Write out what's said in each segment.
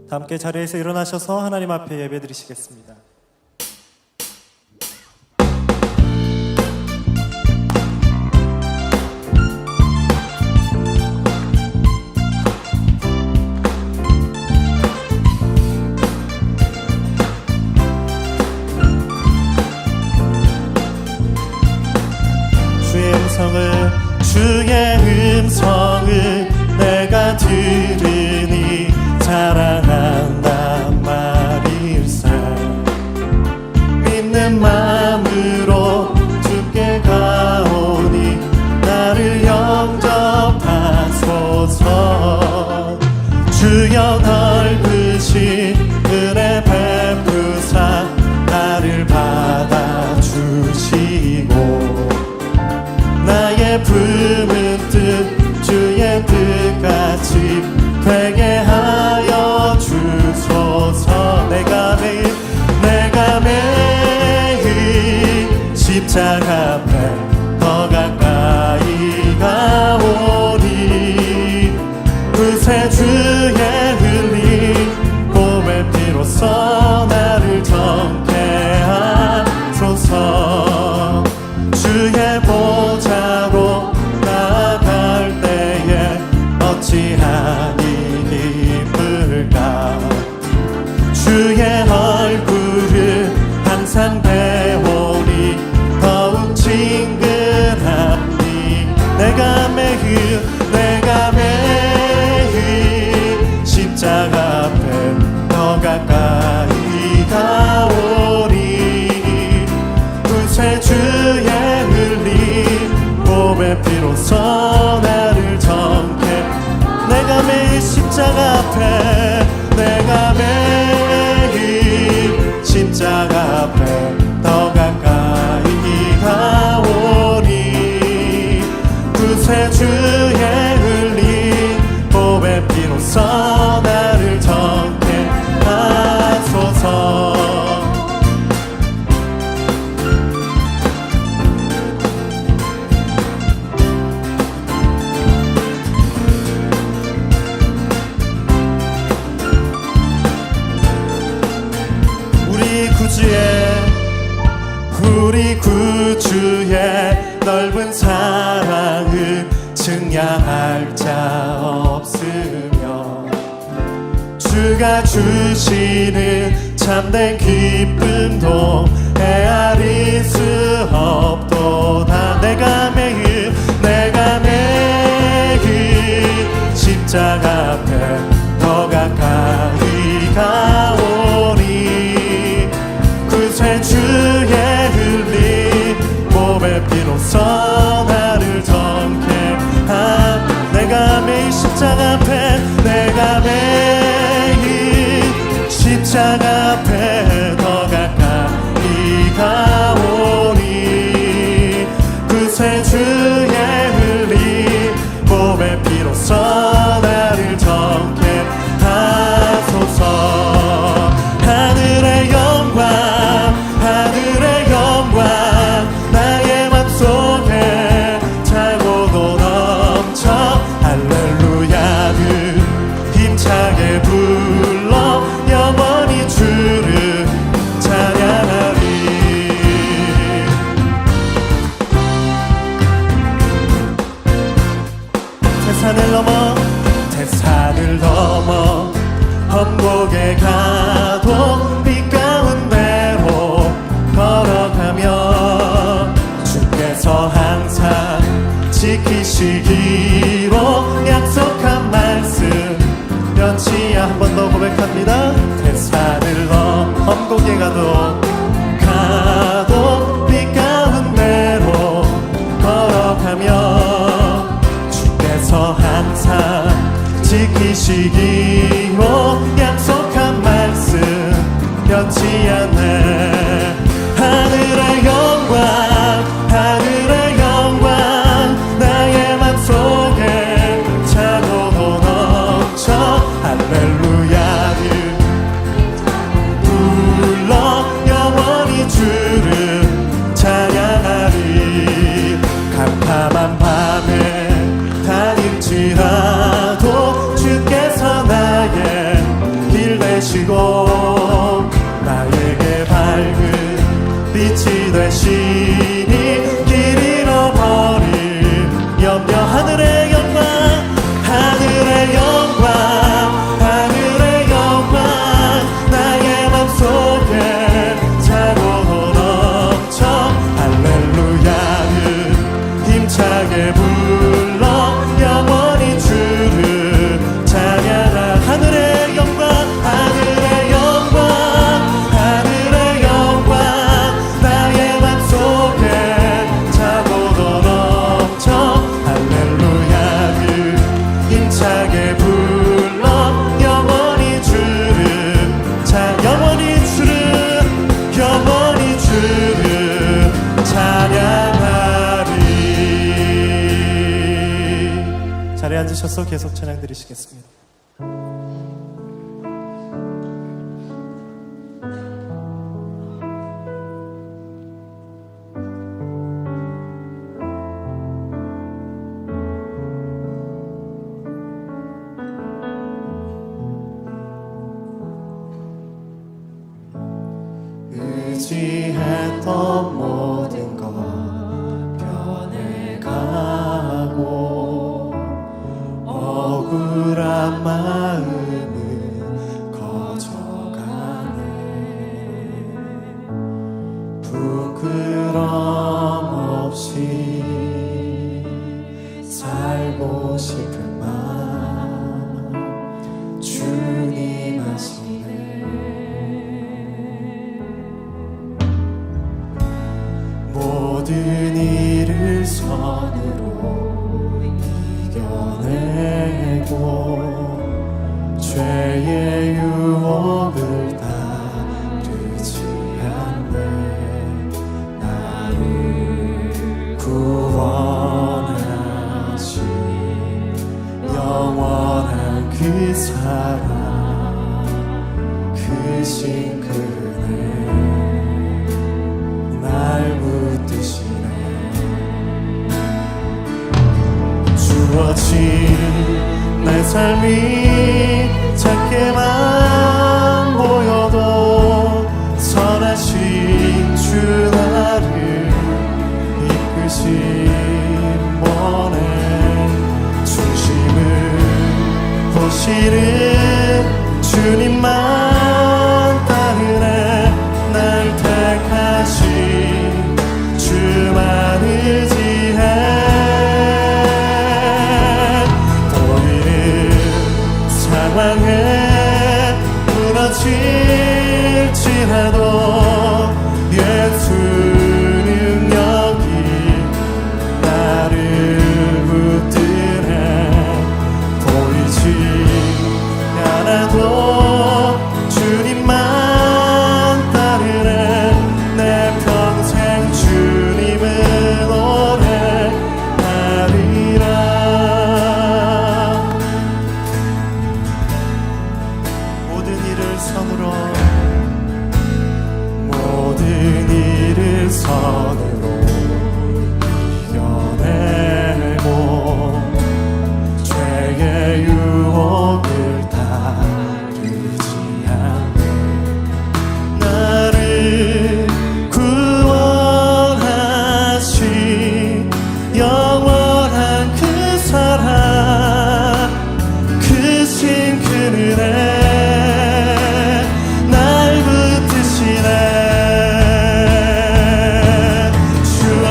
다 함께 자리에서 일어나셔서 하나님 앞에 예배드리시겠습니다. 주의 음성을 내가 들으니 자랑한단 말일세. 믿는 마음으로 주께 가오니 나를 영접하소서. 주여 넓으신 은혜 베푸사 나를 받아주시고 나의 품은 뜻 주의 뜻같이 되게 하여 주소서. 내가 매일 십자가 앞에 더 가까이 가오니 구세주의 흘린 보배 피로써 나를 정케 하소서. 주의 보좌로 나아갈 때에 어찌하니 기쁠까. 주의 얼굴을 항상 배우니 더욱 친근하니 내가 매일 십자가 앞에 더 가까이 가오니 구세주의 흘린 보배 피로써 나를 정케. 내가 매일 십자가 앞에 십자가 앞에 더 가까이 가오니 구세주의 흘린 보배 피로써 나를 정케 하소서. 우리 구주의 넓은 사랑을 증량할 자 없으며 주가 주시는 참된 기쁨도 헤아릴 수 없도다. 내가 매일 십자가 앞에 더 가까이 가오니 구세주의 흘린 보배 피로써 나를 정케 하. 내가 매일 십자가 앞에 십자가 앞에 더 가까이 가오니 구세주의 흘린 보배 피로써 나를 정케 하소서. 하늘의 영광 나의 맘속에 차고도 넘쳐 할렐루야를 힘차게 불러 영원히 주를 찬양하리. 태산을 넘어 험곡에 가도 빛 가운데로 걸어가며 주께서 항상 지키시기로 약속한 말씀 변치. 한 번 더 고백합니다. 태산을 넘어 험곡에 가도 빛 가운데로 걸어가며 주께서 항상 지키시기로 약속한 말씀 변치 않네. 하늘의 영광 나의 맘속에 차고도 넘쳐 할렐루야를 불러 영원히 주를 찬양하리. 캄캄한 밤에 다닐지라도 주께서 나의 길 되시고 나에게 밝은 빛이 되시니 길 잃어버린 염려 하늘의 영광 하늘의 영광 하늘의 영광 나의 맘속에 차고 넘쳐 할렐루야를 힘차게 불러 영원히 주를 찬양하 하늘의 영광 하늘의 영광 하늘의 영광 나의 맘속에 차고 넘쳐 할렐루야를 힘차게 불러 영원히 주를 영원히 주를 찬양하리. 자리에 앉으셔서 계속 찬양 드리시겠습니다. 의지했던 모든 것 변해가고 억울한 마음은 커져가네. 부끄럼 없이 살고 싶은 마음 주님 아시네. 모든 일을 선으로 이겨내고 죄의 유혹을 따르지 않네. 나를 구원하신 영원한 그 사랑 크신 그네 날 붙드시네. 주어진 내 삶이 작게만 보여도 선하신 주 나를 이끄신 원의 중심을 보시는 주님만 따르네. 날 택하신 주만 의지해. 보이는 상황에 무너질지라도 예수 능력이 나를 붙드네. 보이지 않아도 주님만 따르네. 내 평생 주님을 노래하리라. 모든 일을 선으로 이겨내고 죄의 유혹을 따르지 않네. 나를 구원하신 영원한 그 사랑 크신 그늘에 날 붙드시네. 주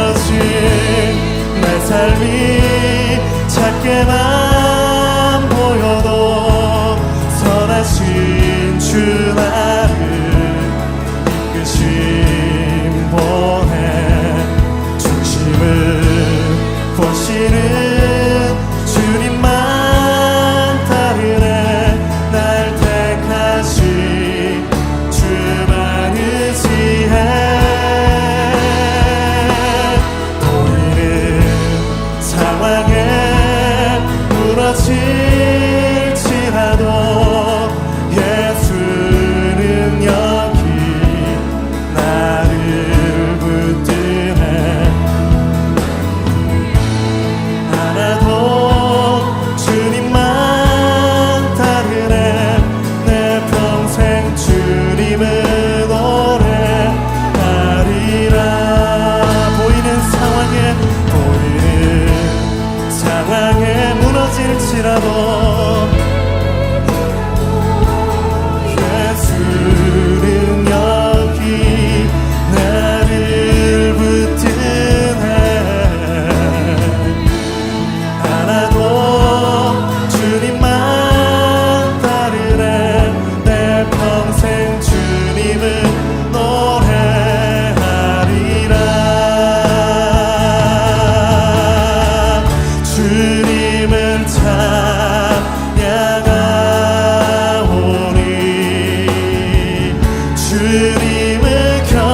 주님을 경배하오니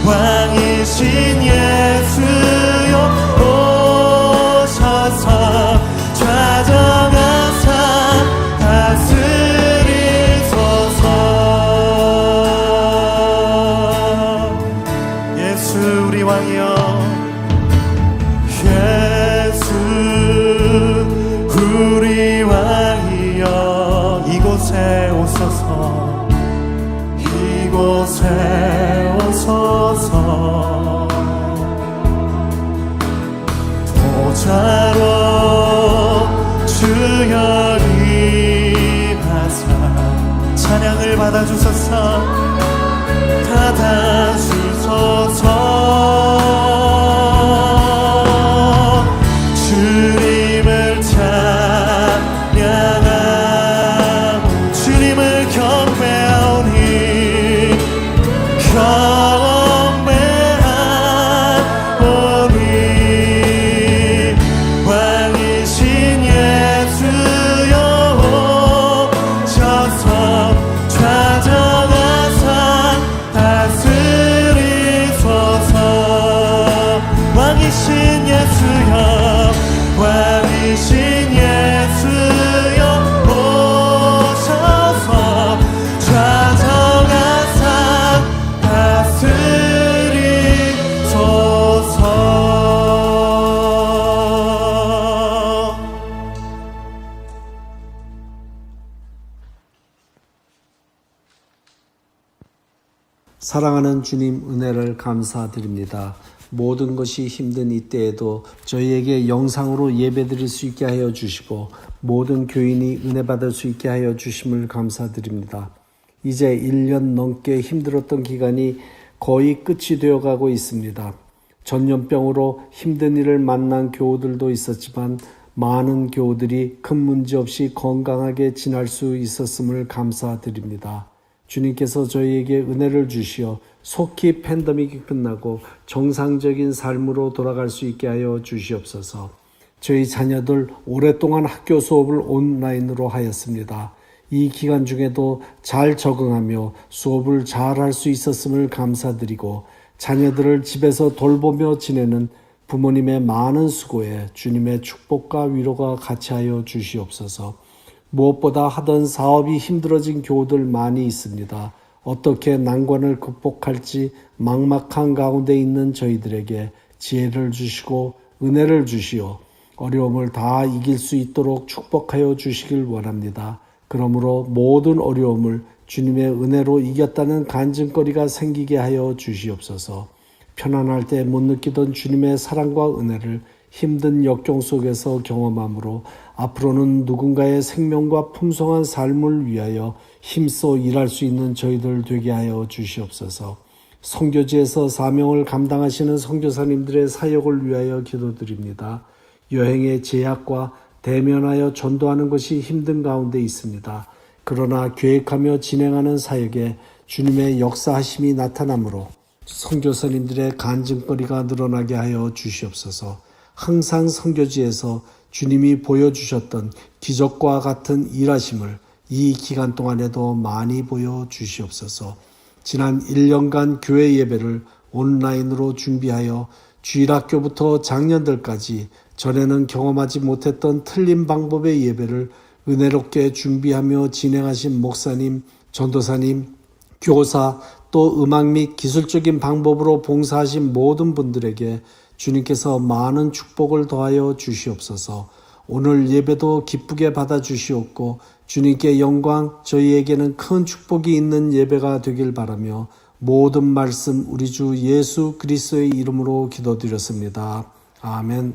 왕이신 예수여 오셔서 좌정하사 다스리소서. 예수 우리 왕이여, 예수 우리 왕이여, 이곳에 오소서, 이곳에 오소서. 보좌로 주여 임하사 찬양을 받아주소서, 받아주소서. 주님을 찬양하고 주님을 경배하오니 경배하오니 왕이신 예수여 오셔서 좌정하사 다스리소서. 왕이신 예수여, 왕이신 예수여 오셔서 좌정하사 다스리소서. 사랑하는 주님, 은혜를 감사드립니다. 모든 것이 힘든 이때에도 저희에게 영상으로 예배드릴 수 있게 하여 주시고 모든 교인이 은혜 받을 수 있게 하여 주심을 감사드립니다. 이제 1년 넘게 힘들었던 기간이 거의 끝이 되어가고 있습니다. 전염병으로 힘든 일을 만난 교우들도 있었지만 많은 교우들이 큰 문제 없이 건강하게 지날 수 있었음을 감사드립니다. 주님께서 저희에게 은혜를 주시어 속히 팬데믹이 끝나고 정상적인 삶으로 돌아갈 수 있게 하여 주시옵소서. 저희 자녀들 오랫동안 학교 수업을 온라인으로 하였습니다. 이 기간 중에도 잘 적응하며 수업을 잘 할 수 있었음을 감사드리고 자녀들을 집에서 돌보며 지내는 부모님의 많은 수고에 주님의 축복과 위로가 같이 하여 주시옵소서. 무엇보다 하던 사업이 힘들어진 교우들 많이 있습니다. 어떻게 난관을 극복할지 막막한 가운데 있는 저희들에게 지혜를 주시고 은혜를 주시어 어려움을 다 이길 수 있도록 축복하여 주시길 원합니다. 그러므로 모든 어려움을 주님의 은혜로 이겼다는 간증거리가 생기게 하여 주시옵소서. 편안할 때 못 느끼던 주님의 사랑과 은혜를 힘든 역경 속에서 경험함으로 앞으로는 누군가의 생명과 풍성한 삶을 위하여 힘써 일할 수 있는 저희들 되게 하여 주시옵소서. 선교지에서 사명을 감당하시는 선교사님들의 사역을 위하여 기도드립니다. 여행의 제약과 대면하여 전도하는 것이 힘든 가운데 있습니다. 그러나 계획하며 진행하는 사역에 주님의 역사하심이 나타나므로 선교사님들의 간증거리가 늘어나게 하여 주시옵소서. 항상 선교지에서 주님이 보여주셨던 기적과 같은 일하심을 이 기간 동안에도 많이 보여주시옵소서. 지난 1년간 교회 예배를 온라인으로 준비하여 주일학교부터 장년들까지 전에는 경험하지 못했던 틀린 방법의 예배를 은혜롭게 준비하며 진행하신 목사님, 전도사님, 교사, 또 음악 및 기술적인 방법으로 봉사하신 모든 분들에게 주님께서 많은 축복을 더하여 주시옵소서. 오늘 예배도 기쁘게 받아주시옵고 주님께 영광, 저희에게는 큰 축복이 있는 예배가 되길 바라며 모든 말씀 우리 주 예수 그리스도의 이름으로 기도드렸습니다. 아멘.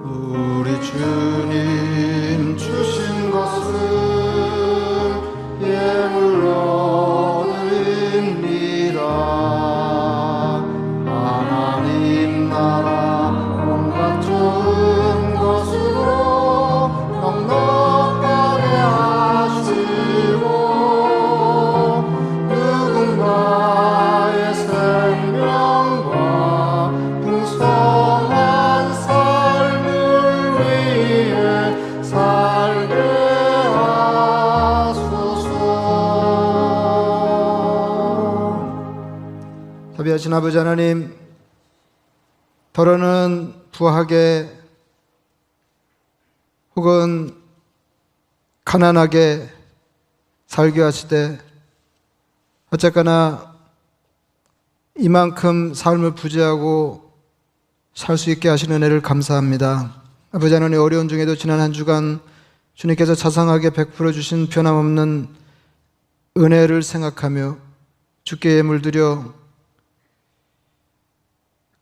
우리 주님 주신 것을 예물로 드립니다. 하나님 나라 온갖 좋은 것으로 자비하신 아버지 하나님, 더러는 부하게 혹은 가난하게 살게 하시되 어쨌거나 이만큼 삶을 부재하고 살 수 있게 하시는 은혜를 감사합니다. 아버지 하나님, 어려운 중에도 지난 한 주간 주님께서 자상하게 베풀어 주신 변함없는 은혜를 생각하며 주께 예물 드려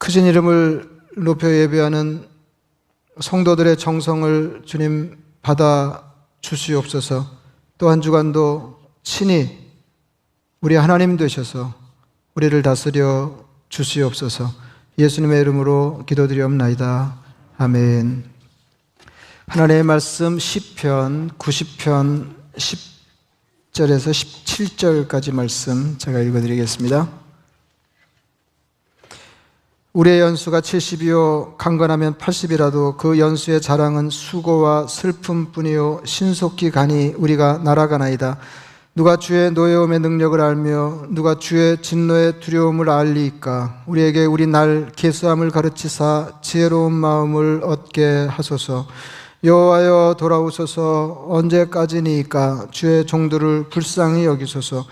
크신 이름을 높여 예배하는 성도들의 정성을 주님 받아 주시옵소서. 또 한 주간도 친히 우리 하나님 되셔서 우리를 다스려 주시옵소서. 예수님의 이름으로 기도드리옵나이다. 아멘. 하나님의 말씀 시편 90편 10절에서 17절까지 말씀 제가 읽어드리겠습니다. 우리의 연수가 70이요 강건하면 80이라도 그 연수의 자랑은 수고와 슬픔뿐이요 신속히 가니 우리가 날아가나이다. 누가 주의 노여움의 능력을 알며 누가 주의 진노의 두려움을 알리이까. 우리에게 우리 날 계수함을 가르치사 지혜로운 마음을 얻게 하소서. 여호와여 돌아오소서. 언제까지니까 주의 종들을 불쌍히 여기소서.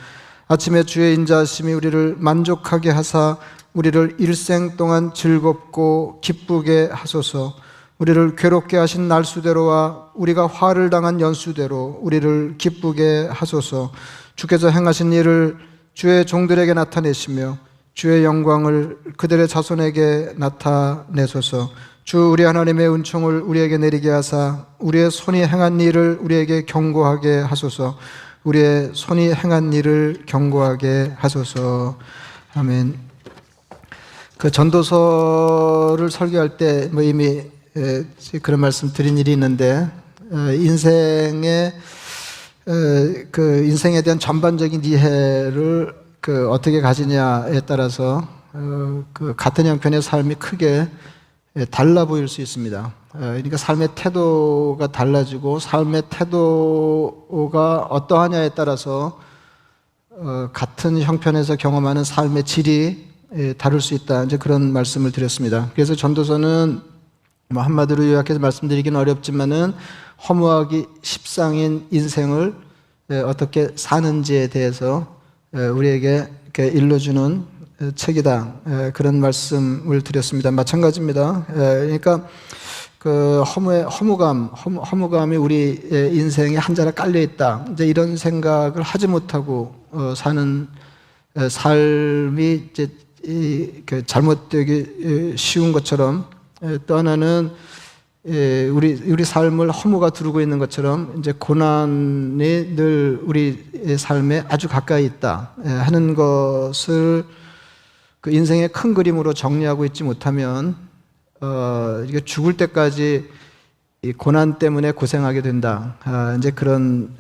아침에 주의 인자하심이 우리를 만족하게 하사 우리를 일생 동안 즐겁고 기쁘게 하소서. 우리를 괴롭게 하신 날수대로와 우리가 화를 당한 연수대로 우리를 기쁘게 하소서. 주께서 행하신 일을 주의 종들에게 나타내시며 주의 영광을 그들의 자손에게 나타내소서. 주 우리 하나님의 은총을 우리에게 내리게 하사 우리의 손이 행한 일을 우리에게 경고하게 하소서. 우리의 손이 행한 일을 경고하게 하소서. 아멘. 그 전도서를 설교할 때 이미 그런 말씀 드린 일이 있는데, 인생에 대한 전반적인 이해를 어떻게 가지냐에 따라서 그 같은 형편의 삶이 크게 달라 보일 수 있습니다. 그러니까 삶의 태도가 달라지고 삶의 태도가 어떠하냐에 따라서 같은 형편에서 경험하는 삶의 질이 다를 수 있다. 이제 그런 말씀을 드렸습니다. 그래서 전도서는 한마디로 요약해서 말씀드리기는 어렵지만은 허무하기 십상인 인생을 어떻게 사는지에 대해서 우리에게 이렇게 일러주는 책이다. 그런 말씀을 드렸습니다. 마찬가지입니다. 그러니까 그 허무감이 우리 인생에 한 자락 깔려 있다. 이제 이런 생각을 하지 못하고 사는 삶이 이제 잘못되기 쉬운 것처럼, 또 하나는 우리 삶을 허무가 두르고 있는 것처럼 이제 고난이 늘 우리 삶에 아주 가까이 있다 하는 것을 그 인생의 큰 그림으로 정리하고 있지 못하면 이게 죽을 때까지 이 고난 때문에 고생하게 된다. 이제 그런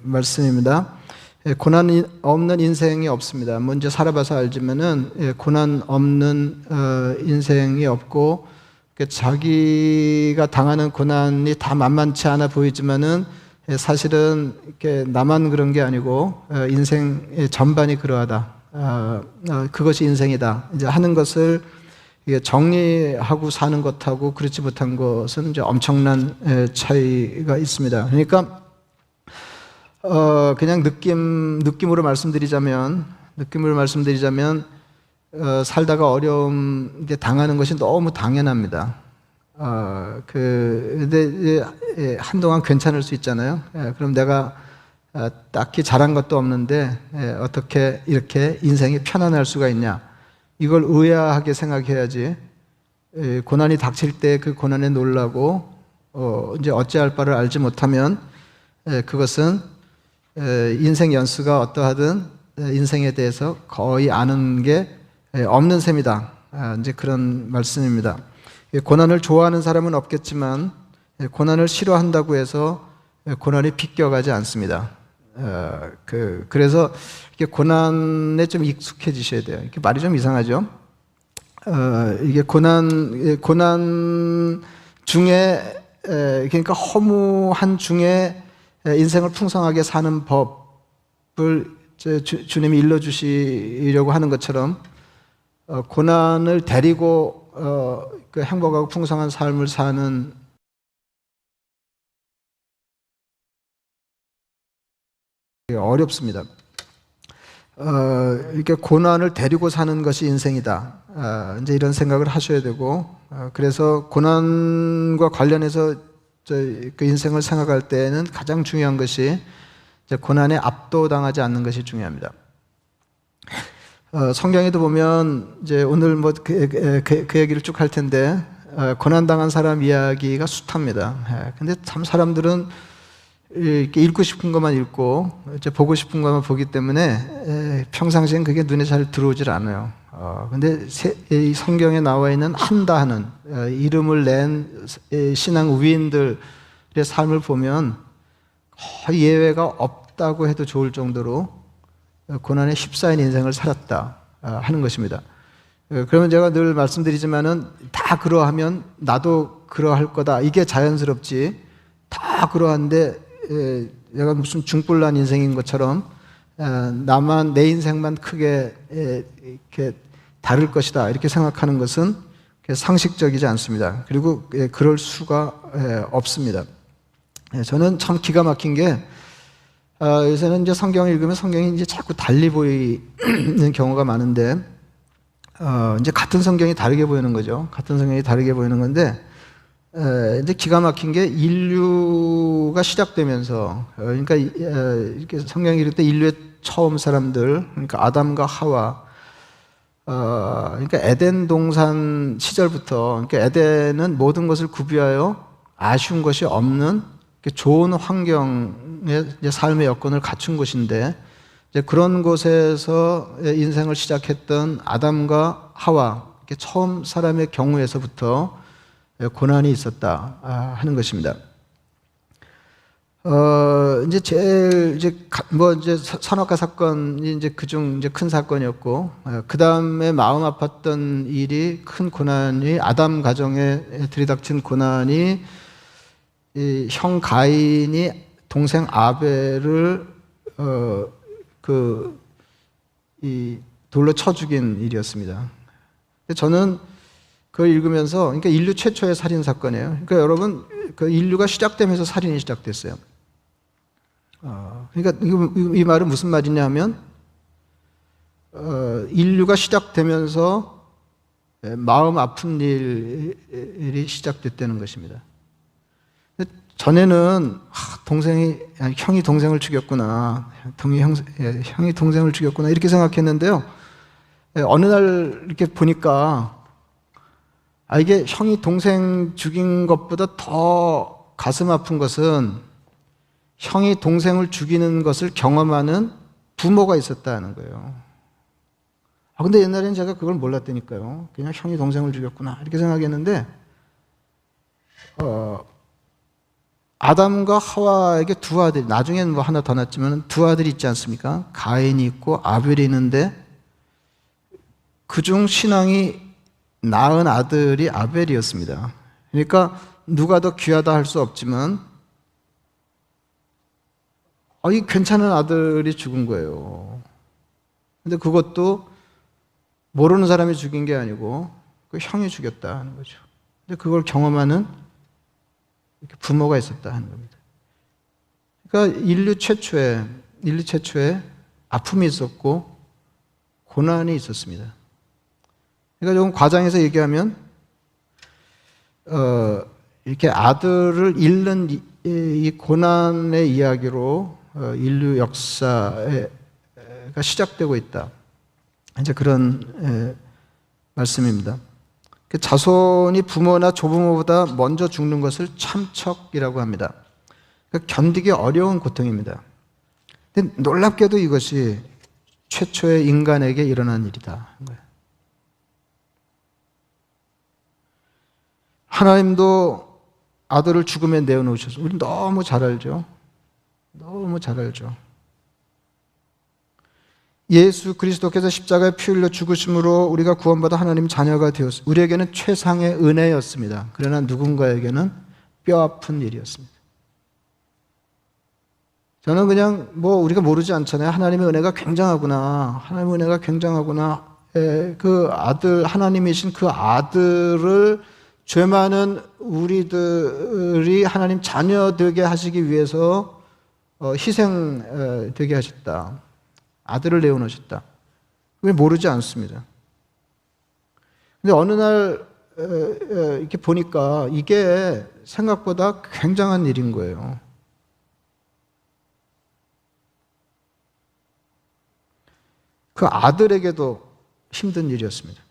말씀입니다. 고난이 없는 인생이 없습니다. 먼저 살아봐서 알지만은 고난 없는 인생이 없고, 자기가 당하는 고난이 다 만만치 않아 보이지만은 사실은 이렇게 나만 그런 게 아니고 인생 전반이 그러하다. 그것이 인생이다. 이제 하는 것을 정리하고 사는 것하고 그렇지 못한 것은 이제 엄청난 차이가 있습니다. 그러니까 그냥 느낌으로 말씀드리자면 살다가 어려움 당하는 것이 너무 당연합니다. 근데 한동안 괜찮을 수 있잖아요. 그럼 내가 딱히 잘한 것도 없는데 어떻게 이렇게 인생이 편안할 수가 있냐? 이걸 의아하게 생각해야지. 고난이 닥칠 때 그 고난에 놀라고 이제 어찌할 바를 알지 못하면 그것은 인생 연수가 어떠하든 인생에 대해서 거의 아는 게 없는 셈이다. 이제 그런 말씀입니다. 고난을 좋아하는 사람은 없겠지만 고난을 싫어한다고 해서 고난이 비껴가지 않습니다. 그래서 이게 고난에 좀 익숙해지셔야 돼요. 이렇게 말이 좀 이상하죠? 이게 고난 중에, 그러니까 허무한 중에 인생을 풍성하게 사는 법을 주님이 일러주시려고 하는 것처럼, 고난을 데리고 그 행복하고 풍성한 삶을 사는 어렵습니다. 이렇게 고난을 데리고 사는 것이 인생이다. 이제 이런 생각을 하셔야 되고, 그래서 고난과 관련해서 그 인생을 생각할 때는 가장 중요한 것이 이제 고난에 압도당하지 않는 것이 중요합니다. 성경에도 보면 이제 오늘 뭐 그 얘기를 쭉 할 텐데 고난당한 사람 이야기가 숱합니다. 근데 참 사람들은 이렇게 읽고 싶은 것만 읽고 이제 보고 싶은 것만 보기 때문에 평상시엔 그게 눈에 잘 들어오질 않아요. 근데 이 성경에 나와 있는 한다 하는 이름을 낸 신앙 위인들의 삶을 보면 거의 예외가 없다고 해도 좋을 정도로 고난에 휩싸인 인생을 살았다 하는 것입니다. 그러면 제가 늘 말씀드리지만은 다 그러하면 나도 그러할 거다. 이게 자연스럽지. 다 그러한데 내가 무슨 중불난 인생인 것처럼 나만 내 인생만 크게 이렇게 다를 것이다. 이렇게 생각하는 것은 상식적이지 않습니다. 그리고 그럴 수가 없습니다. 저는 참 기가 막힌 게 요새는 이제 성경을 읽으면 성경이 이제 자꾸 달리 보이는 경우가 많은데, 이제 같은 성경이 다르게 보이는 거죠. 같은 성경이 다르게 보이는 건데, 이제 기가 막힌 게 인류가 시작되면서, 그러니까 이렇게 성경이 이럴 때 인류의 처음 사람들, 그러니까 아담과 하와, 그러니까 에덴 동산 시절부터, 그러니까 에덴은 모든 것을 구비하여 아쉬운 것이 없는 좋은 환경의 삶의 여건을 갖춘 곳인데, 이제 그런 곳에서 인생을 시작했던 아담과 하와, 처음 사람의 경우에서부터 고난이 있었다 하는 것입니다. 이제 제일 이제 산업화 사건이 이제 그중 이제 큰 사건이었고, 그 다음에 마음 아팠던 일이 큰 고난이 아담 가정에 들이닥친 고난이 이 형 가인이 동생 아벨을 이 돌로 쳐 죽인 일이었습니다. 저는 그걸 읽으면서, 그러니까 인류 최초의 살인 사건이에요. 그러니까 여러분, 그 인류가 시작되면서 살인이 시작됐어요. 그러니까 이 말은 무슨 말이냐 하면, 인류가 시작되면서 마음 아픈 일이 시작됐다는 것입니다. 전에는 형이 동생을 죽였구나, 형이 동생을 죽였구나 이렇게 생각했는데요. 어느 날 이렇게 보니까 이게 형이 동생 죽인 것보다 더 가슴 아픈 것은 형이 동생을 죽이는 것을 경험하는 부모가 있었다는 거예요. 근데 옛날에는 제가 그걸 몰랐다니까요. 그냥 형이 동생을 죽였구나 이렇게 생각했는데, 아담과 하와에게 두 아들, 나중에는 뭐 하나 더 낳았지만 두 아들이 있지 않습니까? 가인이 있고 아벨이 있는데, 그중 신앙이 낳은 아들이 아벨이었습니다. 그러니까 누가 더 귀하다 할 수 없지만, 이 괜찮은 아들이 죽은 거예요. 근데 그것도 모르는 사람이 죽인 게 아니고 그 형이 죽였다 하는 거죠. 근데 그걸 경험하는 부모가 있었다 하는 겁니다. 그러니까 인류 최초에 아픔이 있었고 고난이 있었습니다. 그러니까 조금 과장해서 얘기하면, 이렇게 아들을 잃는 이 고난의 이야기로 인류 역사가 시작되고 있다. 이제 그런 말씀입니다. 자손이 부모나 조부모보다 먼저 죽는 것을 참척이라고 합니다. 견디기 어려운 고통입니다. 근데 놀랍게도 이것이 최초의 인간에게 일어난 일이다. 하나님도 아들을 죽음에 내어놓으셔서, 우리 너무 잘 알죠? 너무 잘 알죠? 예수 그리스도께서 십자가에 피 흘려 죽으심으로 우리가 구원받아 하나님 자녀가 되었습니다. 우리에게는 최상의 은혜였습니다. 그러나 누군가에게는 뼈아픈 일이었습니다. 저는 그냥 우리가 모르지 않잖아요. 하나님의 은혜가 굉장하구나. 하나님의 은혜가 굉장하구나. 그 아들, 하나님이신 그 아들을 죄 많은 우리들이 하나님 자녀 되게 하시기 위해서 희생 되게 하셨다. 아들을 내어놓으셨다. 그걸 모르지 않습니다. 근데 어느 날 이렇게 보니까 이게 생각보다 굉장한 일인 거예요. 그 아들에게도 힘든 일이었습니다.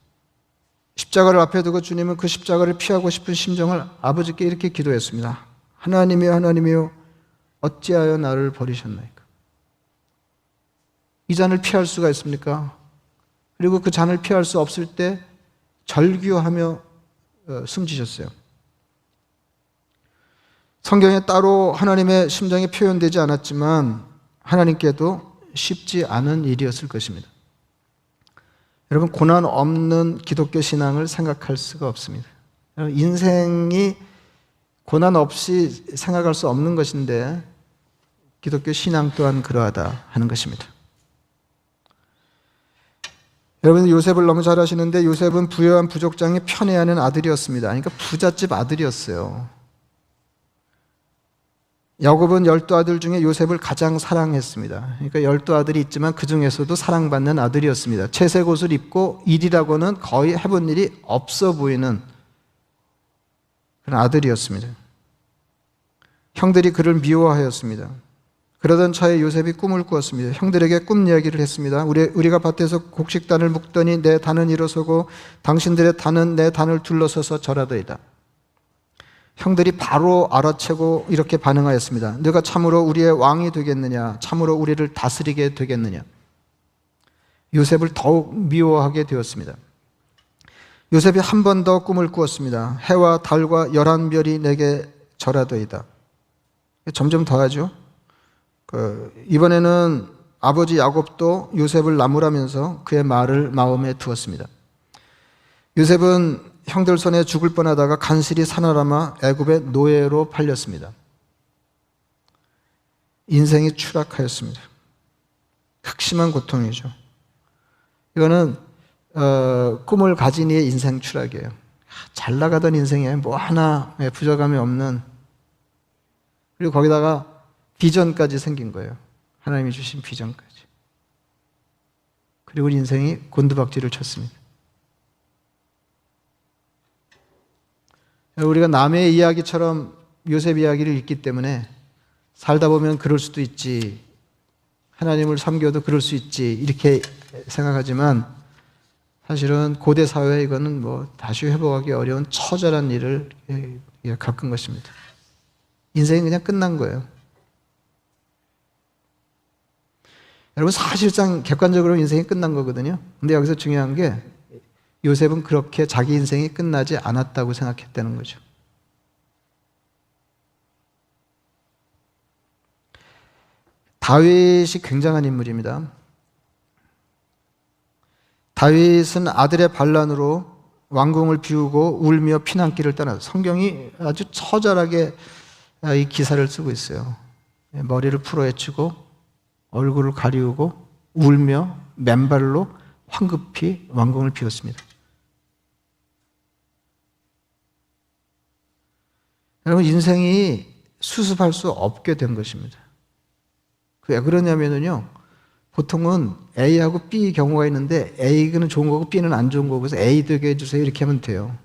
십자가를 앞에 두고 주님은 그 십자가를 피하고 싶은 심정을 아버지께 이렇게 기도했습니다. 하나님이여, 하나님이여, 어찌하여 나를 버리셨나이까? 이 잔을 피할 수가 있습니까? 그리고 그 잔을 피할 수 없을 때 절규하며 숨지셨어요. 성경에 따로 하나님의 심정이 표현되지 않았지만 하나님께도 쉽지 않은 일이었을 것입니다. 여러분, 고난 없는 기독교 신앙을 생각할 수가 없습니다. 인생이 고난 없이 생각할 수 없는 것인데 기독교 신앙 또한 그러하다 하는 것입니다. 여러분, 요셉을 너무 잘 아시는데 요셉은 부유한 부족장의 편애하는 아들이었습니다. 그러니까 부잣집 아들이었어요. 야곱은 12아들 중에 요셉을 가장 사랑했습니다. 그러니까 12아들이 있지만 그 중에서도 사랑받는 아들이었습니다. 채색 옷을 입고 일이라고는 거의 해본 일이 없어 보이는 그런 아들이었습니다. 형들이 그를 미워하였습니다. 그러던 차에 요셉이 꿈을 꾸었습니다. 형들에게 꿈 이야기를 했습니다. 우리가 밭에서 곡식단을 묶더니 내 단은 일어서고 당신들의 단은 내 단을 둘러서서 절하더이다. 형들이 바로 알아채고 이렇게 반응하였습니다. 너가 참으로 우리의 왕이 되겠느냐? 참으로 우리를 다스리게 되겠느냐? 요셉을 더욱 미워하게 되었습니다. 요셉이 한 번 더 꿈을 꾸었습니다. 해와 달과 11별이 내게 절하더이다. 점점 더하죠. 이번에는 아버지 야곱도 요셉을 나무라면서 그의 말을 마음에 두었습니다. 요셉은 형들 손에 죽을 뻔하다가 간신히 살아남아 애굽의 노예로 팔렸습니다. 인생이 추락하였습니다. 극심한 고통이죠. 이거는 꿈을 가진 이의 인생 추락이에요. 잘 나가던 인생에 뭐 하나 부족함이 없는, 그리고 거기다가 비전까지 생긴 거예요. 하나님이 주신 비전까지. 그리고 인생이 곤두박질을 쳤습니다. 우리가 남의 이야기처럼 요셉 이야기를 읽기 때문에 살다 보면 그럴 수도 있지, 하나님을 섬겨도 그럴 수 있지, 이렇게 생각하지만 사실은 고대 사회에 이거는 뭐 다시 회복하기 어려운 처절한 일을 겪은 것입니다. 인생이 그냥 끝난 거예요. 여러분, 사실상 객관적으로 인생이 끝난 거거든요. 근데 여기서 중요한 게 요셉은 그렇게 자기 인생이 끝나지 않았다고 생각했다는 거죠. 다윗이 굉장한 인물입니다. 다윗은 아들의 반란으로 왕궁을 비우고 울며 피난길을 떠나서, 성경이 아주 처절하게 이 기사를 쓰고 있어요. 머리를 풀어헤치고 얼굴을 가리우고 울며 맨발로 황급히 왕궁을 비웠습니다. 여러분, 인생이 수습할 수 없게 된 것입니다. 왜 그러냐면요, 보통은 A하고 B 경우가 있는데 A는 좋은 거고 B는 안 좋은 거고, 그래서 A 되게 해주세요 이렇게 하면 돼요.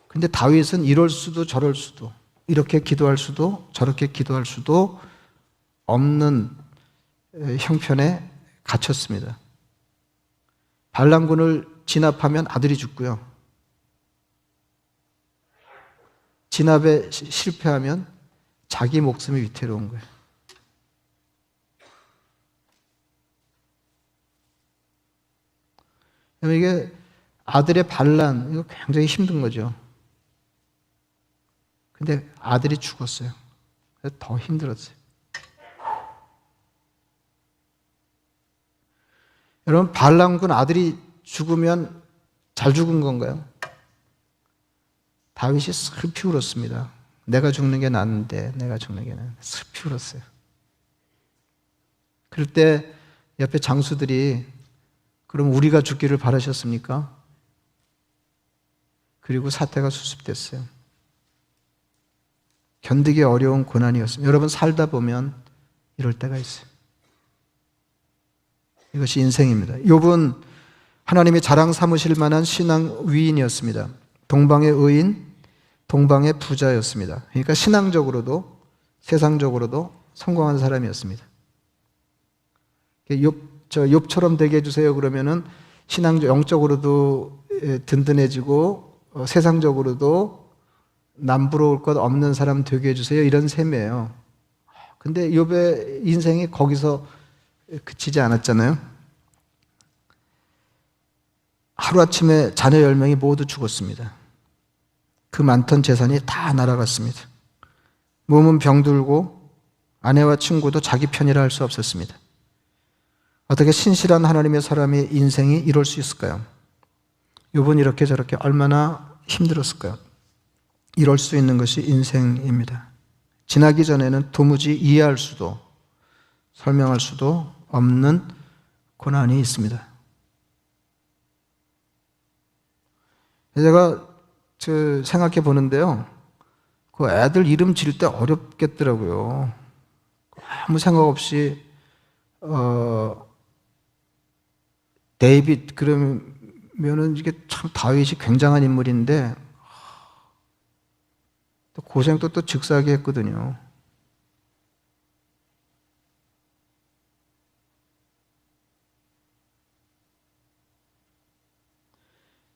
근데 다윗은 이럴 수도 저럴 수도, 이렇게 기도할 수도 저렇게 기도할 수도 없는 형편에 갇혔습니다. 반란군을 진압하면 아들이 죽고요, 진압에 실패하면 자기 목숨이 위태로운 거예요. 이게 아들의 반란, 이거 굉장히 힘든 거죠. 근데 아들이 죽었어요. 그래서 더 힘들었어요. 여러분, 반란군 아들이 죽으면 잘 죽은 건가요? 다윗이 슬피 울었습니다. 내가 죽는 게 낫는데, 내가 죽는 게 낫는데, 슬피 울었어요. 그럴 때 옆에 장수들이 그럼 우리가 죽기를 바라셨습니까? 그리고 사태가 수습됐어요. 견디기 어려운 고난이었습니다. 여러분 살다 보면 이럴 때가 있어요. 이것이 인생입니다. 욥은 하나님이 자랑 삼으실 만한 신앙 위인이었습니다. 동방의 의인, 동방의 부자였습니다. 그러니까 신앙적으로도 세상적으로도 성공한 사람이었습니다. 욥처럼 되게 해주세요 그러면은 영적으로도 든든해지고 세상적으로도 남부러울 것 없는 사람 되게 해주세요 이런 셈이에요. 근데 욥의 인생이 거기서 그치지 않았잖아요. 하루아침에 자녀 10명이 모두 죽었습니다. 그 많던 재산이 다 날아갔습니다. 몸은 병들고 아내와 친구도 자기 편이라 할 수 없었습니다. 어떻게 신실한 하나님의 사람의 인생이 이럴 수 있을까요? 욥은 이렇게 저렇게 얼마나 힘들었을까요? 이럴 수 있는 것이 인생입니다. 지나기 전에는 도무지 이해할 수도 설명할 수도 없는 고난이 있습니다. 제가 생각해 보는데요. 그 애들 이름 지을 때 어렵겠더라고요. 아무 생각 없이 데이빗 그러면은 이게 참 다윗이 굉장한 인물인데 또 고생도 또 즉사하게 했거든요.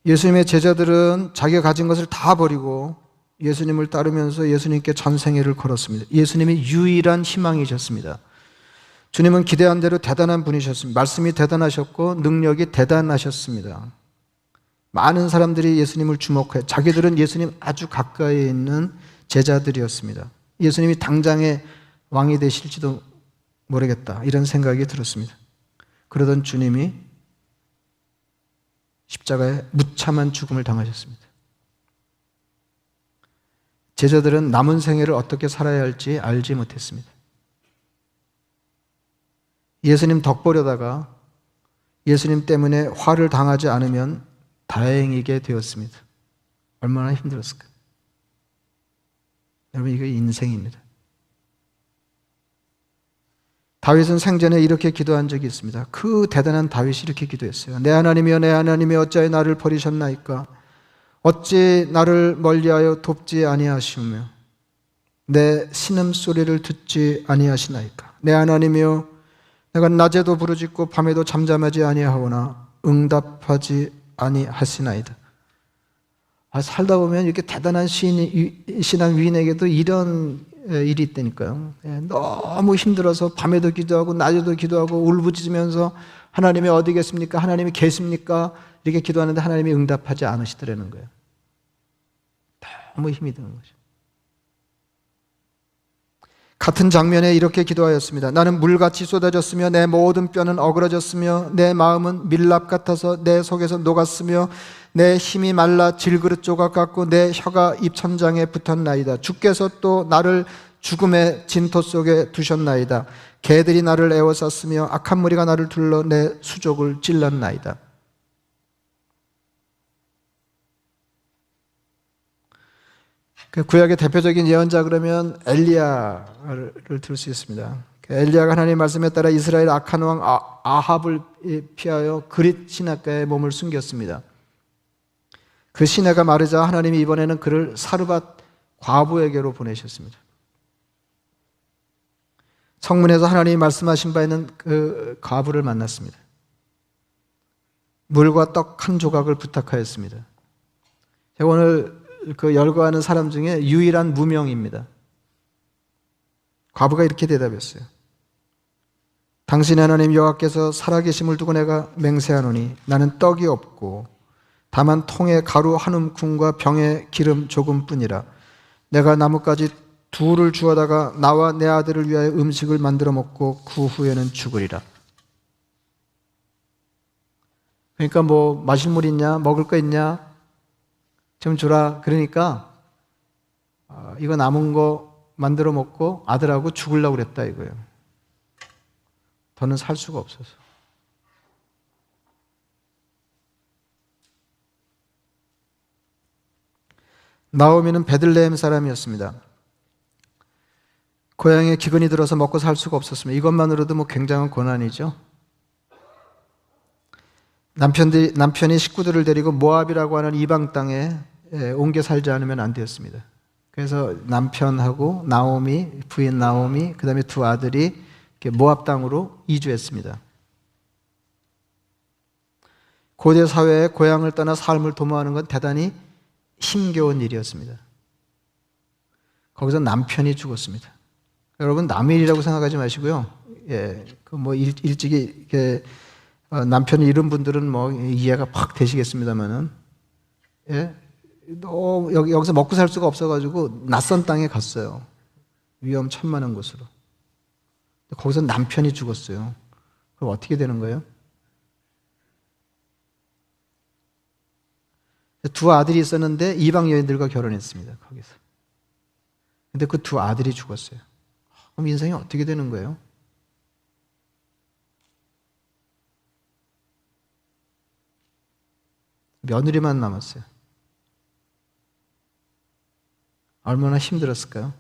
예수님의 제자들은 자기가 가진 것을 다 버리고 예수님을 따르면서 예수님께 전생애를 걸었습니다. 예수님이 유일한 희망이셨습니다. 주님은 기대한 대로 대단한 분이셨습니다. 말씀이 대단하셨고 능력이 대단하셨습니다. 많은 사람들이 예수님을 주목해 자기들은 예수님 아주 가까이 있는 제자들이었습니다. 예수님이 당장의 왕이 되실지도 모르겠다 이런 생각이 들었습니다. 그러던 주님이 십자가에 무참한 죽음을 당하셨습니다. 제자들은 남은 생애를 어떻게 살아야 할지 알지 못했습니다. 예수님 덕보려다가 예수님 때문에 화를 당하지 않으면 다행이게 되었습니다. 얼마나 힘들었을까요? 여러분, 이게 인생입니다. 다윗은 생전에 이렇게 기도한 적이 있습니다. 그 대단한 다윗이 이렇게 기도했어요. 내 하나님이여 내 하나님이여 어찌하여 나를 버리셨나이까? 어찌 나를 멀리하여 돕지 아니하시오며 내 신음소리를 듣지 아니하시나이까? 내 하나님이여 내가 낮에도 부르짖고 밤에도 잠잠하지 아니하오나 응답하지 아니하시나이다. 살다 보면 이렇게 대단한 신앙 위인에게도 이런 일이 있다니까요. 너무 힘들어서 밤에도 기도하고 낮에도 기도하고 울부짖으면서 하나님이 어디 계십니까? 하나님이 계십니까? 이렇게 기도하는데 하나님이 응답하지 않으시더라는 거예요. 너무 힘이 드는 거죠. 같은 장면에 이렇게 기도하였습니다. 나는 물같이 쏟아졌으며 내 모든 뼈는 어그러졌으며 내 마음은 밀랍 같아서 내 속에서 녹았으며 내 힘이 말라 질그릇 조각 같고 내 혀가 입천장에 붙었나이다. 주께서 또 나를 죽음의 진토 속에 두셨나이다. 개들이 나를 에워쌌으며 악한 무리가 나를 둘러 내 수족을 찔렀나이다. 구약의 대표적인 예언자 그러면 엘리야를 들 수 있습니다. 엘리야가 하나님의 말씀에 따라 이스라엘 악한 왕 아합을 피하여 그릿 시냇가에 몸을 숨겼습니다. 그 시내가 마르자 하나님이 이번에는 그를 사르밧 과부에게로 보내셨습니다. 성문에서 하나님이 말씀하신 바에는 그 과부를 만났습니다. 물과 떡 한 조각을 부탁하였습니다. 제가 오늘 그 열거하는 사람 중에 유일한 무명입니다. 과부가 이렇게 대답했어요. 당신의 하나님 여호와께서 살아계심을 두고 내가 맹세하노니 나는 떡이 없고 다만 통에 가루 한 움큼과 병에 기름 조금뿐이라. 내가 나뭇가지 둘을 주워다가 나와 내 아들을 위하여 음식을 만들어 먹고 그 후에는 죽으리라. 그러니까 뭐 마실 물 있냐? 먹을 거 있냐? 좀 주라. 그러니까 이거 남은 거 만들어 먹고 아들하고 죽으려고 그랬다 이거예요. 더는 살 수가 없어서. 나오미는 베들레헴 사람이었습니다. 고향에 기근이 들어서 먹고 살 수가 없었습니다. 이것만으로도 뭐 굉장한 고난이죠. 남편이 식구들을 데리고 모압이라고 하는 이방 땅에 옮겨 살지 않으면 안 되었습니다. 그래서 남편하고 나오미, 부인 나오미, 그 다음에 두 아들이 모압 땅으로 이주했습니다. 고대 사회에 고향을 떠나 삶을 도모하는 건 대단히 힘겨운 일이었습니다. 거기서 남편이 죽었습니다. 여러분, 남의 일이라고 생각하지 마시고요. 일찍이 이렇게 남편이 잃은 분들은 뭐 이해가 팍 되시겠습니다만은, 여기서 먹고 살 수가 없어가지고 낯선 땅에 갔어요. 위험천만한 곳으로. 거기서 남편이 죽었어요. 그럼 어떻게 되는 거예요? 두 아들이 있었는데 이방 여인들과 결혼했습니다. 거기서. 근데 그 두 아들이 죽었어요. 그럼 인생이 어떻게 되는 거예요? 며느리만 남았어요. 얼마나 힘들었을까요?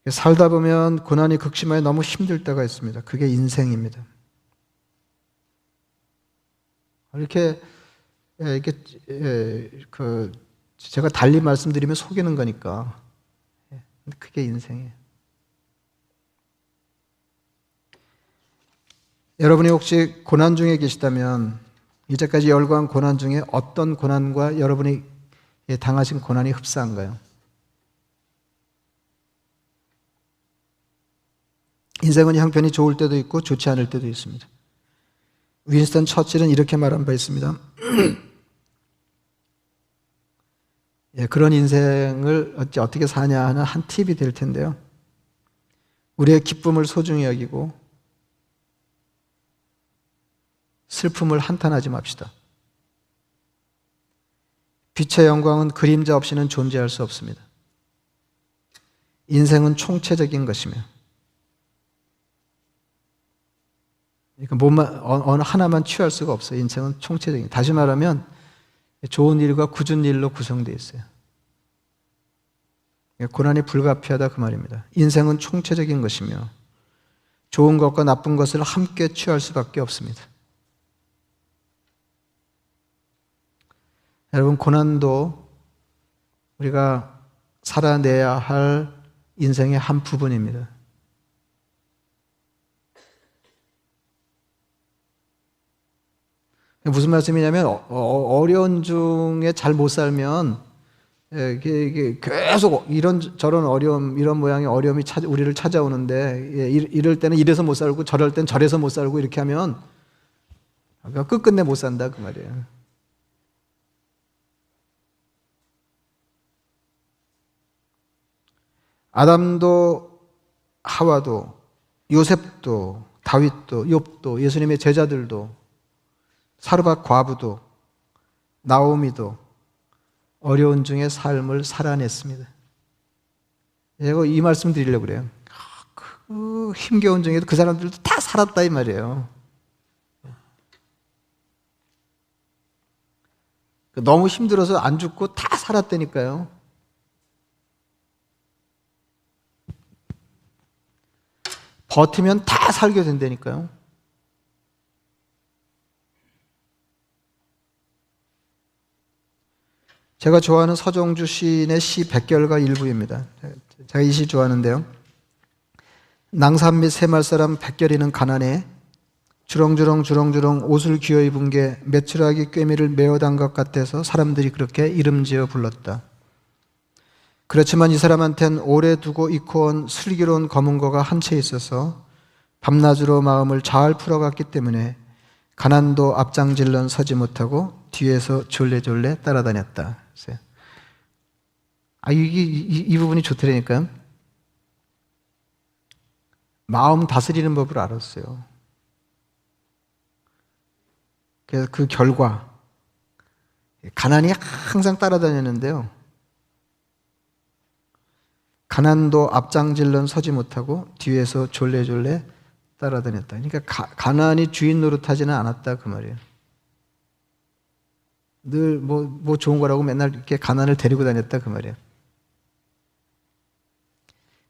살다 보면 고난이 극심하게 너무 힘들 때가 있습니다. 그게 인생입니다. 제가 달리 말씀드리면 속이는 거니까. 그게 인생이에요. 여러분이 혹시 고난 중에 계시다면, 이제까지 열거한 고난 중에 어떤 고난과 여러분이 당하신 고난이 흡사한가요? 인생은 형편이 좋을 때도 있고 좋지 않을 때도 있습니다. 윈스턴 처칠은 이렇게 말한 바 있습니다. 그런 인생을 어떻게 사냐 하는 한 팁이 될 텐데요. 우리의 기쁨을 소중히 여기고 슬픔을 한탄하지 맙시다. 빛의 영광은 그림자 없이는 존재할 수 없습니다. 인생은 총체적인 것이며, 그러니까 어느 하나만 취할 수가 없어요. 인생은 총체적인. 다시 말하면 좋은 일과 굳은 일로 구성되어 있어요. 고난이 불가피하다 그 말입니다. 인생은 총체적인 것이며 좋은 것과 나쁜 것을 함께 취할 수밖에 없습니다. 여러분, 고난도 우리가 살아내야 할 인생의 한 부분입니다. 무슨 말씀이냐면, 어려운 중에 잘 못 살면 이게 계속 저런 어려움, 이런 모양의 어려움이 우리를 찾아오는데, 이럴 때는 이래서 못 살고 저럴 땐 저래서 못 살고 이렇게 하면 끝끝내 못 산다 그 말이에요. 아담도 하와도 요셉도 다윗도 욥도 예수님의 제자들도 사르밧 과부도 나오미도 어려운 중에 삶을 살아냈습니다. 제가 이 말씀 드리려고 그래요. 그 힘겨운 중에도 그 사람들도 다 살았다 이 말이에요. 너무 힘들어서 안 죽고 다 살았다니까요. 버티면 다 살게 된다니까요. 제가 좋아하는 서정주 시인의 시 백결가 일부입니다. 제가 이 시 좋아하는데요. 낭산 및 새말사람 백결이는 가난해 주렁주렁 옷을 기어 입은 게 메추라기 꿰미를 메어단 것 같아서 사람들이 그렇게 이름지어 불렀다. 그렇지만 이 사람한텐 오래 두고 익고 온 슬기로운 검은 거가 한 채 있어서 밤낮으로 마음을 잘 풀어갔기 때문에 가난도 앞장질런 서지 못하고 뒤에서 졸래졸래 따라다녔다. 이 부분이 좋더라니까요. 마음 다스리는 법을 알았어요. 그래서 그 결과 가난이 항상 따라다녔는데요. 가난도 앞장질런 서지 못하고 뒤에서 졸래졸래 따라다녔다. 그러니까 가나안이 주인 노릇하지는 않았다 그 말이에요. 늘 뭐 좋은 거라고 맨날 이렇게 가나안을 데리고 다녔다 그 말이에요.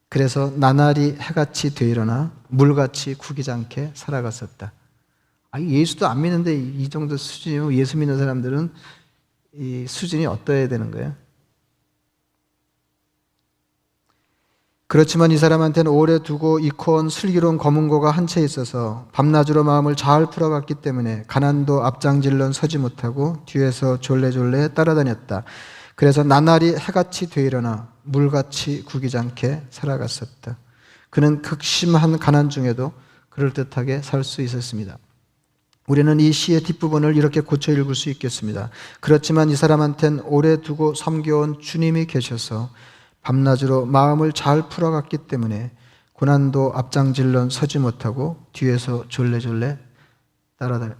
그래서 나날이 해같이 되일어나 물같이 구기지 않게 살아갔었다. 예수도 안 믿는데 이 정도 수준이면 예수 믿는 사람들은 이 수준이 어떠해야 되는 거예요? 그렇지만 이 사람한테는 오래 두고 잃고 온 슬기로운 검은 고가 한 채 있어서 밤낮으로 마음을 잘 풀어갔기 때문에 가난도 앞장질런 서지 못하고 뒤에서 졸래졸래 따라다녔다. 그래서 나날이 해같이 되일어나 물같이 구기지 않게 살아갔었다. 그는 극심한 가난 중에도 그럴듯하게 살 수 있었습니다. 우리는 이 시의 뒷부분을 이렇게 고쳐 읽을 수 있겠습니다. 그렇지만 이 사람한텐 오래 두고 섬겨온 주님이 계셔서 밤낮으로 마음을 잘 풀어갔기 때문에 고난도 앞장질런 서지 못하고 뒤에서 졸래졸래 따라다녀.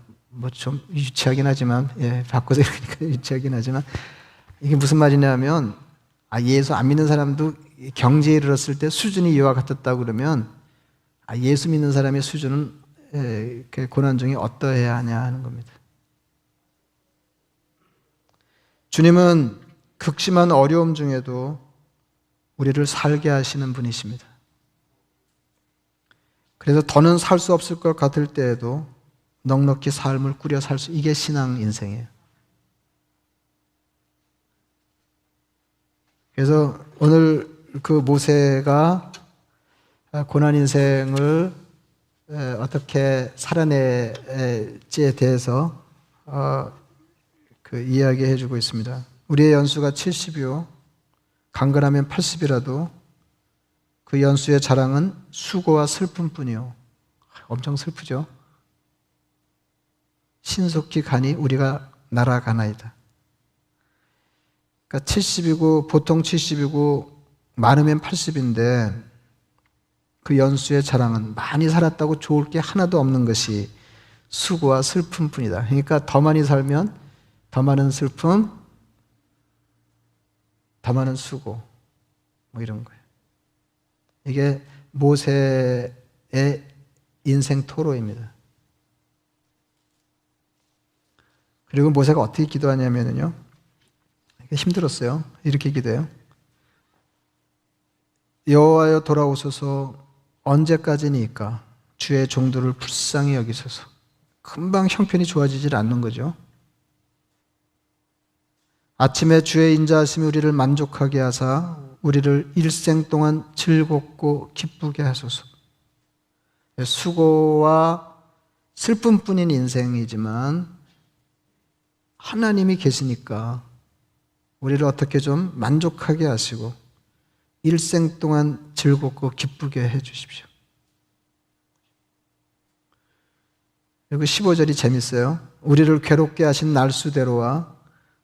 좀 유치하긴 하지만, 바꿔서 읽으니까 유치하긴 하지만, 이게 무슨 말이냐면, 예수 안 믿는 사람도 경지에 이르렀을 때 수준이 이와 같았다고 그러면, 예수 믿는 사람의 수준은 고난 중에 어떠해야 하냐 하는 겁니다. 주님은 극심한 어려움 중에도 우리를 살게 하시는 분이십니다. 그래서 더는 살 수 없을 것 같을 때에도 넉넉히 삶을 꾸려 살 수, 이게 신앙 인생이에요. 그래서 오늘 그 모세가 고난 인생을 어떻게 살아낼지에 대해서 이야기해 주고 있습니다. 우리의 연수가 70이요 강건하면 80이라도 그 연수의 자랑은 수고와 슬픔뿐이요. 엄청 슬프죠. 신속히 가니 우리가 날아가나이다. 그러니까 70이고 보통 70이고 많으면 80인데 그 연수의 자랑은 많이 살았다고 좋을 게 하나도 없는 것이 수고와 슬픔뿐이다. 그러니까 더 많이 살면 더 많은 슬픔, 더 많은 수고, 이런 거예요. 이게 모세의 인생 토로입니다. 그리고 모세가 어떻게 기도하냐면요, 힘들었어요. 이렇게 기도해요. 여호와여 돌아오소서. 언제까지니까 주의 종들을 불쌍히 여기소서. 금방 형편이 좋아지질 않는 거죠. 아침에 주의 인자하심이 우리를 만족하게 하사 우리를 일생 동안 즐겁고 기쁘게 하소서. 수고와 슬픔뿐인 인생이지만 하나님이 계시니까 우리를 어떻게 좀 만족하게 하시고 일생 동안 즐겁고 기쁘게 해 주십시오. 그리고 15절이 재밌어요. 우리를 괴롭게 하신 날수대로와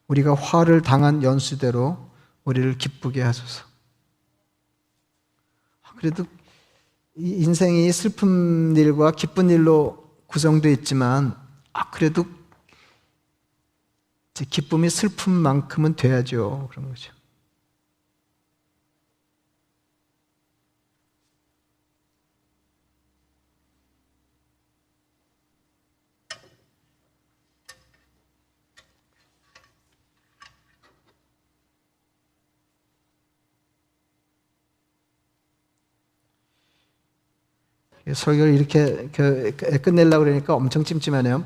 우리가 화를 당한 연수대로 우리를 기쁘게 하소서. 그래도 이 인생이 슬픈 일과 기쁜 일로 구성되어 있지만 그래도 기쁨이 슬픔만큼은 돼야죠. 그런 거죠. 설교를 이렇게 끝내려고 그러니까 엄청 찜찜하네요.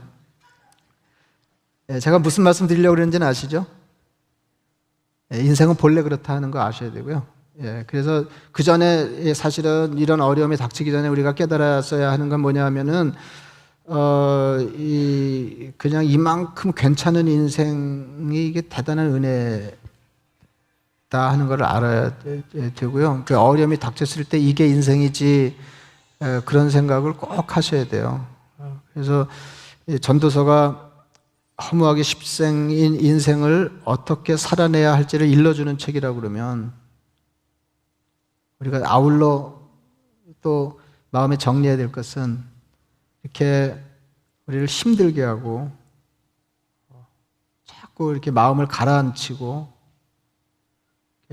제가 무슨 말씀 드리려고 그러는지는 아시죠? 인생은 본래 그렇다 하는 거 아셔야 되고요. 그래서 그 전에 사실은 이런 어려움이 닥치기 전에 우리가 깨달았어야 하는 건 뭐냐 하면은, 그냥 이만큼 괜찮은 인생이 이게 대단한 은혜다 하는 걸 알아야 되고요. 그 어려움이 닥쳤을 때 이게 인생이지, 그런 생각을 꼭 하셔야 돼요. 그래서 전도서가 허무하게 십생인 인생을 어떻게 살아내야 할지를 일러주는 책이라고 그러면 우리가 아울러 또 마음에 정리해야 될 것은 이렇게 우리를 힘들게 하고 자꾸 이렇게 마음을 가라앉히고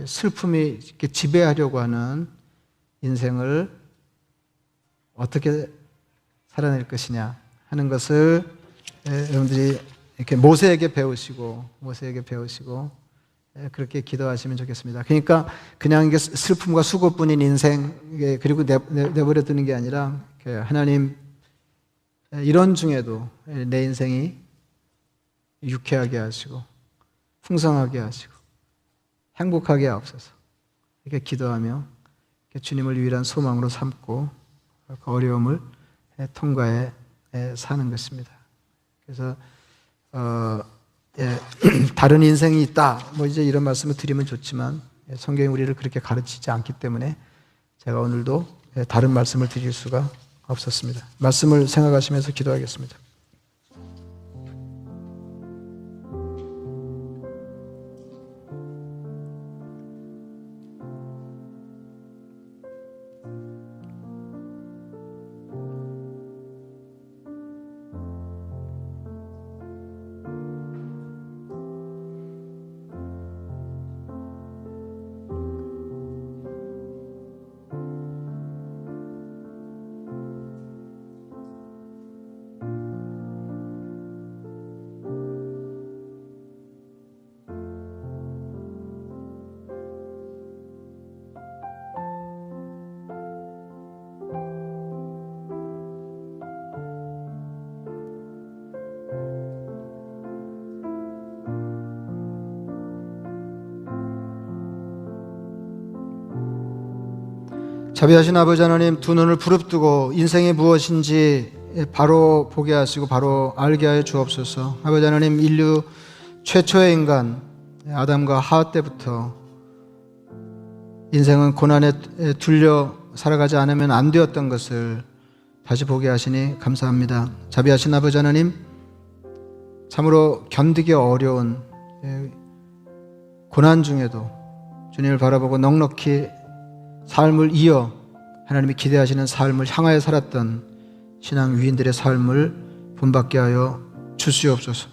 슬픔이 이렇게 지배하려고 하는 인생을 어떻게 살아낼 것이냐 하는 것을 여러분들이 이렇게 모세에게 배우시고 그렇게 기도하시면 좋겠습니다. 그러니까 그냥 이게 슬픔과 수고뿐인 인생 그리고 내버려 두는 게 아니라 하나님 이런 중에도 내 인생이 유쾌하게 하시고 풍성하게 하시고 행복하게 하옵소서. 이렇게 기도하며 주님을 유일한 소망으로 삼고 그 어려움을 통과해 사는 것입니다. 그래서 다른 인생이 있다. 뭐 이제 이런 말씀을 드리면 좋지만 성경이 우리를 그렇게 가르치지 않기 때문에 제가 오늘도 다른 말씀을 드릴 수가 없었습니다. 말씀을 생각하시면서 기도하겠습니다. 자비하신 아버지 하나님, 두 눈을 부릅뜨고 인생이 무엇인지 바로 보게 하시고 바로 알게 하여 주옵소서. 아버지 하나님, 인류 최초의 인간 아담과 하와 때부터 인생은 고난에 둘려 살아가지 않으면 안 되었던 것을 다시 보게 하시니 감사합니다. 자비하신 아버지 하나님, 참으로 견디기 어려운 고난 중에도 주님을 바라보고 넉넉히 삶을 이어 하나님이 기대하시는 삶을 향하여 살았던 신앙 위인들의 삶을 본받게 하여 주시옵소서.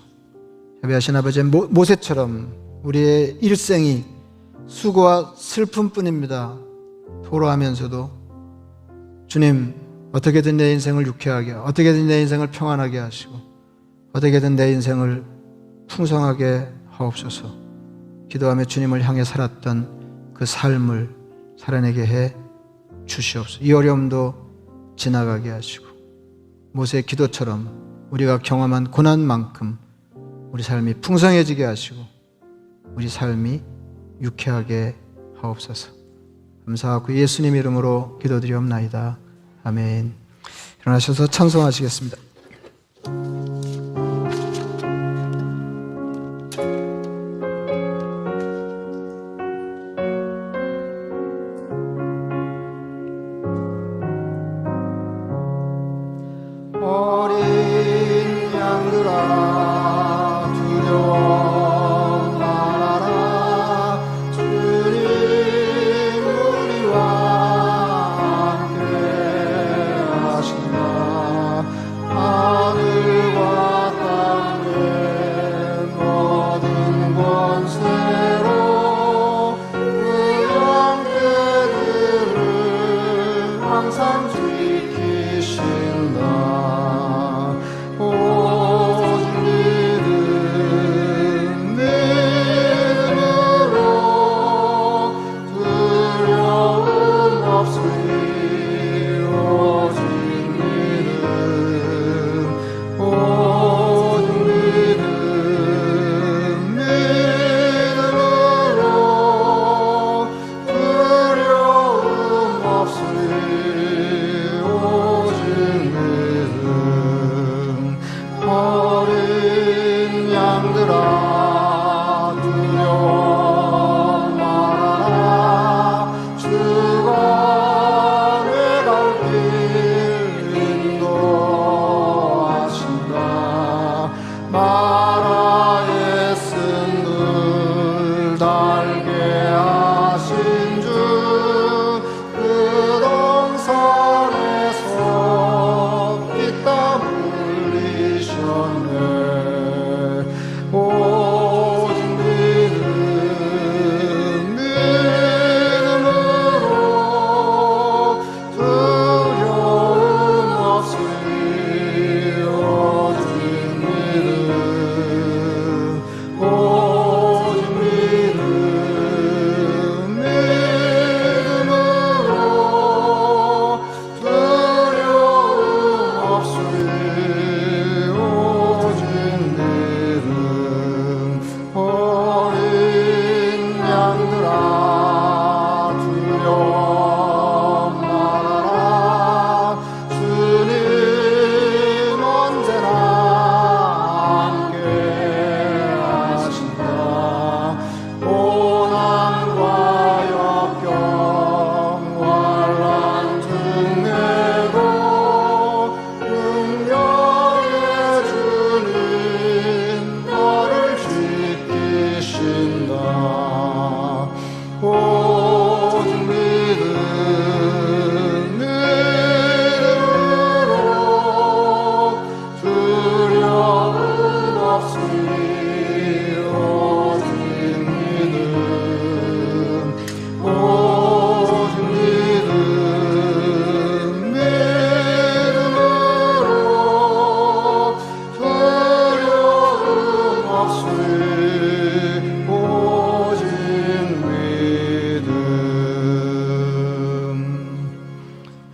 자비하신 아버지, 모세처럼 우리의 일생이 수고와 슬픔뿐입니다. 토로하면서도 주님, 어떻게든 내 인생을 유쾌하게, 어떻게든 내 인생을 평안하게 하시고 어떻게든 내 인생을 풍성하게 하옵소서. 기도하며 주님을 향해 살았던 그 삶을 살아내게 해 주시옵소서. 이 어려움도 지나가게 하시고 모세의 기도처럼 우리가 경험한 고난만큼 우리 삶이 풍성해지게 하시고 우리 삶이 유쾌하게 하옵소서. 감사하고 예수님 이름으로 기도드리옵나이다. 아멘. 일어나셔서 찬송하시겠습니다. 어린 양들아 두려워 말아라. 주님 우리와 함께 하신다.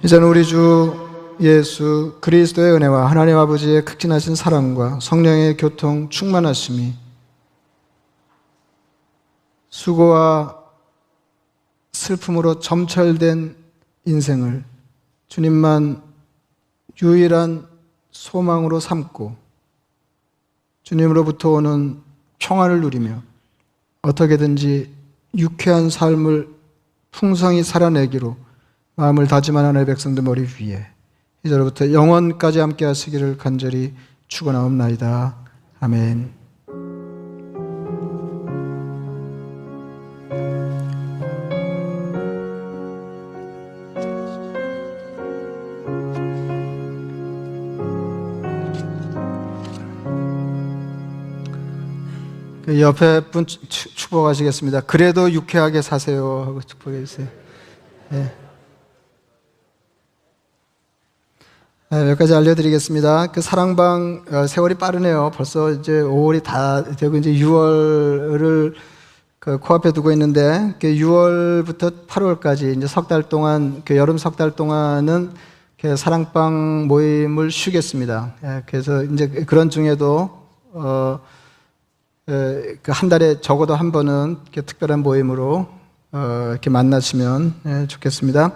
이제는 우리 주 예수 그리스도의 은혜와 하나님 아버지의 극진하신 사랑과 성령의 교통 충만하심이 수고와 슬픔으로 점철된 인생을 주님만 유일한 소망으로 삼고 주님으로부터 오는 평안을 누리며 어떻게든지 유쾌한 삶을 풍성히 살아내기로 마음을 다짐한 하나님의 백성들 머리 위에 이제로부터 영원까지 함께 하시기를 간절히 축원하옵나이다. 아멘. 그 옆에 분 축복하시겠습니다. 그래도 유쾌하게 사세요 하고 축복해 주세요. 네. 몇 가지 알려드리겠습니다. 그 사랑방 세월이 빠르네요. 벌써 이제 5월이 다 되고 이제 6월을 그 코앞에 두고 있는데 6월부터 8월까지 이제 석 달 동안 그 여름 석 달 동안은 사랑방 모임을 쉬겠습니다. 그래서 이제 그런 중에도 한 달에 적어도 한 번은 이렇게 특별한 모임으로 이렇게 만나시면 좋겠습니다.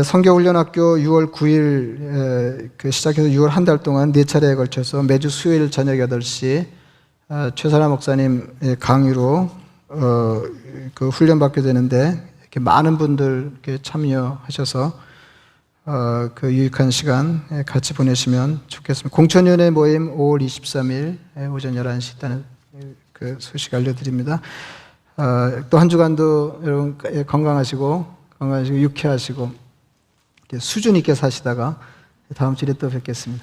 성교훈련학교 6월 9일 시작해서 6월 한 달 동안 4차례에 걸쳐서 매주 수요일 저녁 8시 최선화 목사님 강의로 그 훈련받게 되는데 이렇게 많은 분들 이렇게 참여하셔서 그 유익한 시간 같이 보내시면 좋겠습니다. 공천위원회 모임 5월 23일 오전 11시 있다는 그 소식 알려드립니다. 또 한 주간도 여러분 건강하시고 유쾌하시고 수준 있게 사시다가 다음 주에 또 뵙겠습니다.